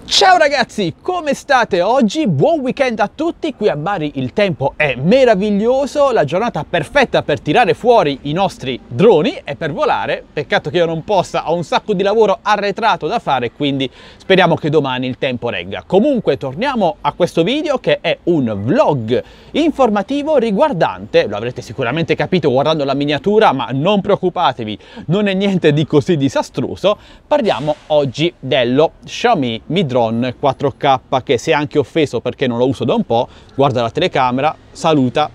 Ciao ragazzi, come state oggi? Buon weekend a tutti, qui a Bari il tempo è meraviglioso, la giornata perfetta per tirare fuori i nostri droni e per volare. Peccato che io non possa, ho un sacco di lavoro arretrato da fare, quindi speriamo che domani il tempo regga. Comunque torniamo a questo video che è un vlog informativo riguardante, lo avrete sicuramente capito guardando la miniatura, ma non preoccupatevi, non è niente di così disastroso. Parliamo oggi dello Xiaomi Mi Drone 4K, che si è anche offeso perché non lo uso da un po', guarda la telecamera, saluta.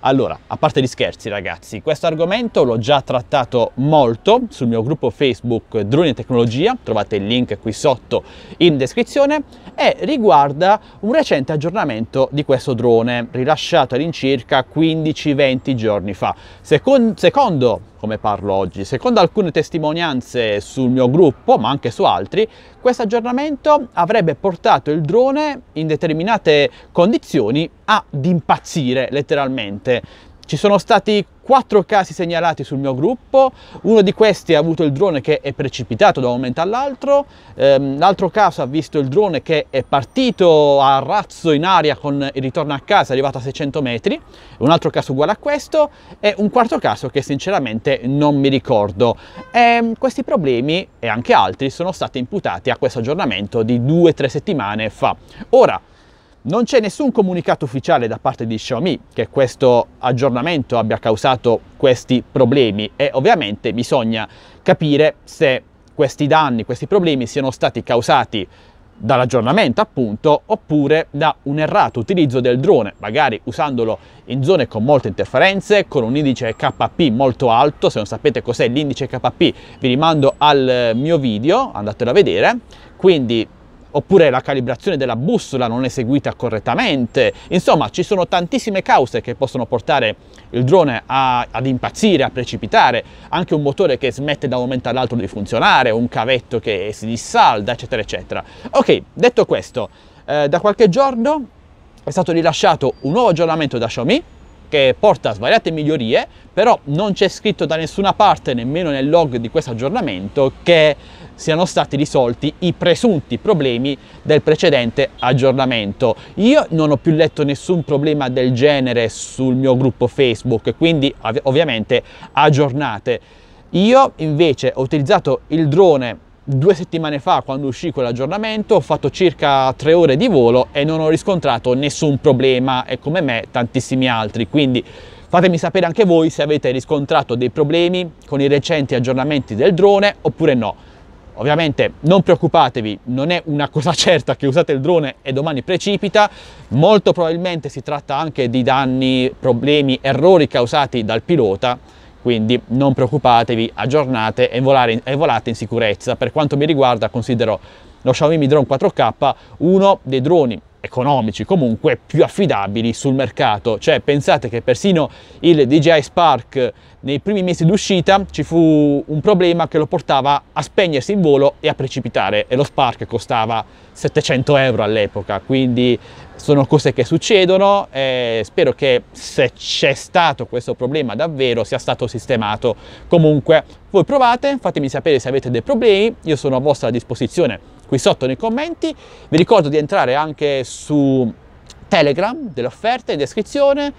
Allora, a parte gli scherzi ragazzi, questo argomento l'ho già trattato molto sul mio gruppo Facebook Droni e Tecnologia, trovate il link qui sotto in descrizione, e riguarda un recente aggiornamento di questo drone rilasciato all'incirca 15-20 giorni fa. Secondo come parlo oggi, secondo alcune testimonianze sul mio gruppo, ma anche su altri, questo aggiornamento avrebbe portato il drone in determinate condizioni ad impazzire letteralmente. Ci sono stati 4 casi segnalati sul mio gruppo, uno di questi ha avuto il drone che è precipitato da un momento all'altro, l'altro caso ha visto il drone che è partito a razzo in aria con il ritorno a casa, è arrivato a 600 metri, un altro caso uguale a questo e un quarto caso che sinceramente non mi ricordo. Questi problemi e anche altri sono stati imputati a questo aggiornamento di 2-3 settimane fa. Ora, non c'è nessun comunicato ufficiale da parte di Xiaomi che questo aggiornamento abbia causato questi problemi e ovviamente bisogna capire se questi danni, questi problemi siano stati causati dall'aggiornamento appunto oppure da un errato utilizzo del drone, magari usandolo in zone con molte interferenze, con un indice KP molto alto. Se non sapete cos'è l'indice KP vi rimando al mio video, andatelo a vedere. Quindi oppure la calibrazione della bussola non è seguita correttamente. Insomma, ci sono tantissime cause che possono portare il drone ad impazzire, a precipitare, anche un motore che smette da un momento all'altro di funzionare, un cavetto che si dissalda, eccetera eccetera. Ok, detto questo, da qualche giorno è stato rilasciato un nuovo aggiornamento da Xiaomi che porta svariate migliorie, però non c'è scritto da nessuna parte, nemmeno nel log di questo aggiornamento, che siano stati risolti i presunti problemi del precedente aggiornamento. Io non ho più letto nessun problema del genere sul mio gruppo Facebook, quindi ovviamente aggiornate. Io invece ho utilizzato il drone 2 settimane fa quando uscì quell'aggiornamento, ho fatto circa 3 ore di volo e non ho riscontrato nessun problema, e come me tantissimi altri, quindi fatemi sapere anche voi se avete riscontrato dei problemi con i recenti aggiornamenti del drone oppure no. Ovviamente non preoccupatevi, non è una cosa certa che usate il drone e domani precipita, molto probabilmente si tratta anche di danni, problemi, errori causati dal pilota, quindi non preoccupatevi, aggiornate e volate in sicurezza. Per quanto mi riguarda considero lo Xiaomi Mi Drone 4K uno dei droni economici comunque più affidabili sul mercato. Cioè pensate che persino il DJI Spark nei primi mesi d'uscita ci fu un problema che lo portava a spegnersi in volo e a precipitare, e lo Spark costava 700 euro all'epoca. Quindi sono cose che succedono e spero che, se c'è stato questo problema davvero, sia stato sistemato. Comunque voi provate, fatemi sapere se avete dei problemi, io sono a vostra disposizione qui sotto nei commenti. Vi ricordo di entrare anche su Telegram, delle offerte in descrizione,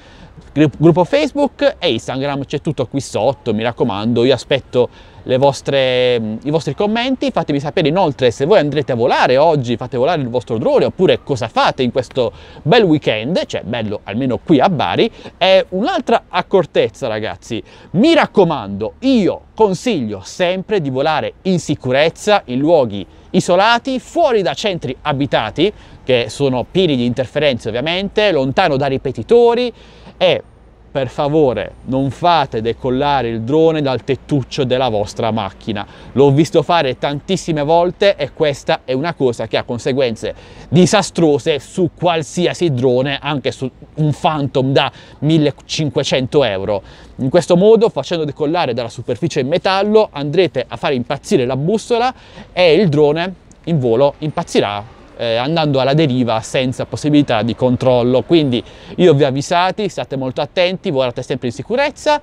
gruppo Facebook e Instagram, c'è tutto qui sotto, mi raccomando. Io aspetto i vostri commenti. Fatemi sapere inoltre se voi andrete a volare oggi, fate volare il vostro drone, oppure cosa fate in questo bel weekend, cioè bello almeno qui a Bari. E un'altra accortezza ragazzi, mi raccomando, io consiglio sempre di volare in sicurezza, in luoghi isolati, fuori da centri abitati che sono pieni di interferenze ovviamente, lontano da ripetitori, e per favore non fate decollare il drone dal tettuccio della vostra macchina. L'ho visto fare tantissime volte e questa è una cosa che ha conseguenze disastrose su qualsiasi drone, anche su un Phantom da 1500 euro. In questo modo, facendo decollare dalla superficie in metallo, andrete a fare impazzire la bussola e il drone in volo impazzirà andando alla deriva senza possibilità di controllo. Quindi io vi ho avvisati, state molto attenti, volate sempre in sicurezza.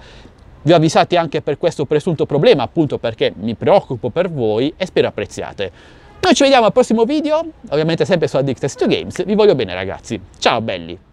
Vi ho avvisati anche per questo presunto problema, appunto perché mi preoccupo per voi e spero apprezziate. Noi ci vediamo al prossimo video, ovviamente sempre su Addicted to Games. Vi voglio bene ragazzi, ciao belli!